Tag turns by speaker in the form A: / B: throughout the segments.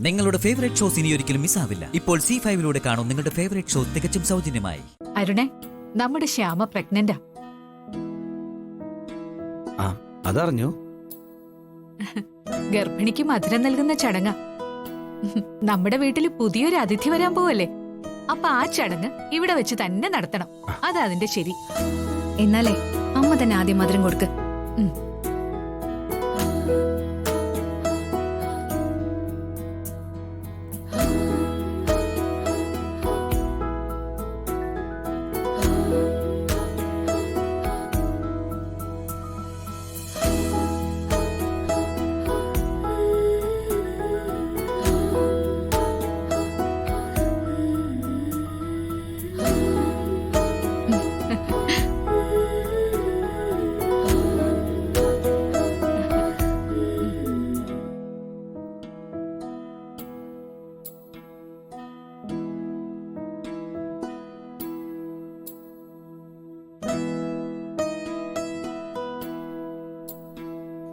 A: നിങ്ങളുടെ favourite shows ഇനി ഒരിക്കലും മിസ്സാവില്ല. ഇപ്പോൾ C5 കാണും നിങ്ങളുടെ ഫേവറേറ്റ് ഷോ തികച്ചും സൗജന്യമായി.
B: അരുണേ, നമ്മുടെ ശ്യാമ പ്രഗ്നന്റാ.
C: അതറിഞ്ഞു.
B: ഗർഭിണിക്ക് മധുരം നൽകുന്ന ചടങ്ങ. നമ്മുടെ വീട്ടിൽ പുതിയൊരു അതിഥി വരാൻ പോവല്ലേ, അപ്പൊ ആ ചടങ്ങ് ഇവിടെ വെച്ച് തന്നെ നടത്തണം. അതാ അതിന്റെ ശരി.
D: എന്നാലേ അമ്മ തന്നെ ആദ്യം മധുരം കൊടുക്ക്.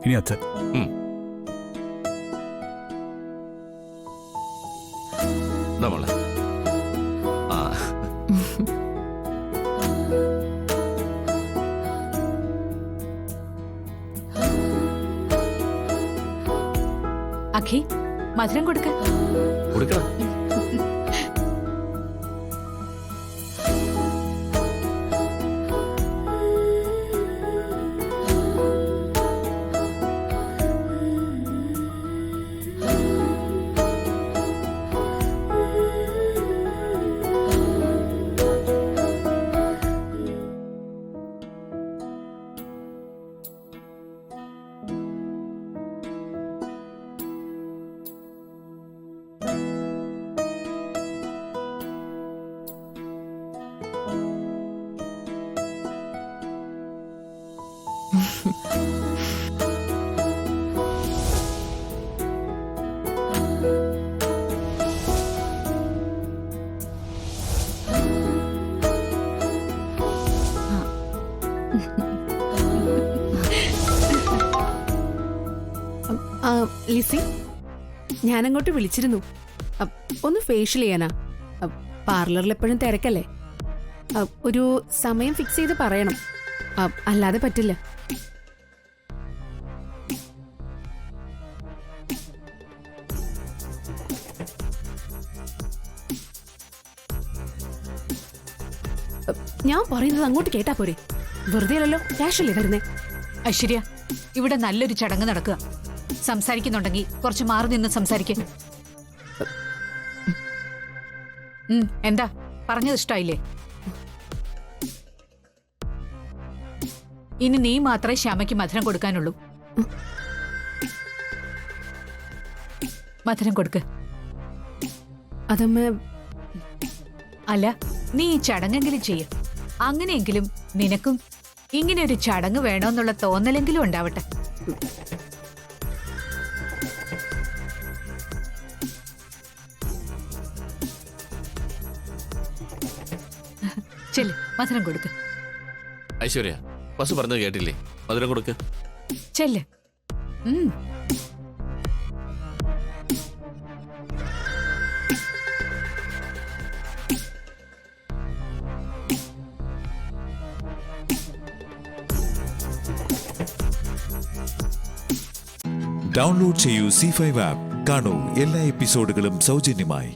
E: ഇനി അച്ഛൻ.
F: നമ്മളെ
B: അഖി, മധുരം കൊടുക്കണം.
G: ലിസി, ഞാനങ്ങോട്ട് വിളിച്ചിരുന്നു. ഒന്ന് ഫേഷ്യൽ ചെയ്യാനാ. പാർലറിൽ എപ്പോഴും തിരക്കല്ലേ. ഒരു സമയം ഫിക്സ് ചെയ്ത് പറയണം, അല്ലാതെ പറ്റില്ല. ഞാൻ പറയുന്നത് അങ്ങോട്ട് കേട്ടാ പോരെ, വെറുതെ അല്ലല്ലോ ക്യാഷല്ലേ തരുന്നേ.
B: ഐശ്വര്യ, ഇവിടെ നല്ലൊരു ചടങ്ങ് നടക്കുക. സംസാരിക്കുന്നുണ്ടെങ്കിൽ കുറച്ച് മാറി നിന്ന് സംസാരിക്കും. എന്താ പറഞ്ഞത് ഇഷ്ടായില്ലേ? ഇനി നീ മാത്രമേ ശ്യാമയ്ക്ക് മധുരം കൊടുക്കാനുള്ളൂ. മധുരം കൊടുക്ക്.
G: അതമ്മ,
B: അല്ല, നീ ഈ ചടങ്ങെങ്കിലും ചെയ്യും. അങ്ങനെയെങ്കിലും നിനക്കും ഇങ്ങനെ ഒരു ചടങ്ങ് വേണമെന്നുള്ള തോന്നലെങ്കിലും ഉണ്ടാവട്ടെ. ചെല്ല്, മധുരം കൊടുക്ക്.
F: ഐശ്വര്യ, ബസ് പറഞ്ഞത് കേട്ടില്ലേ? മധുരം കൊടുക്ക്.
B: ചെല്ല്.
E: ഡൗൺലോഡ് ചെയ്യൂ C5 ആപ്പ്. കാണൂ എല്ലാ എപ്പിസോഡുകളും സൗജന്യമായി.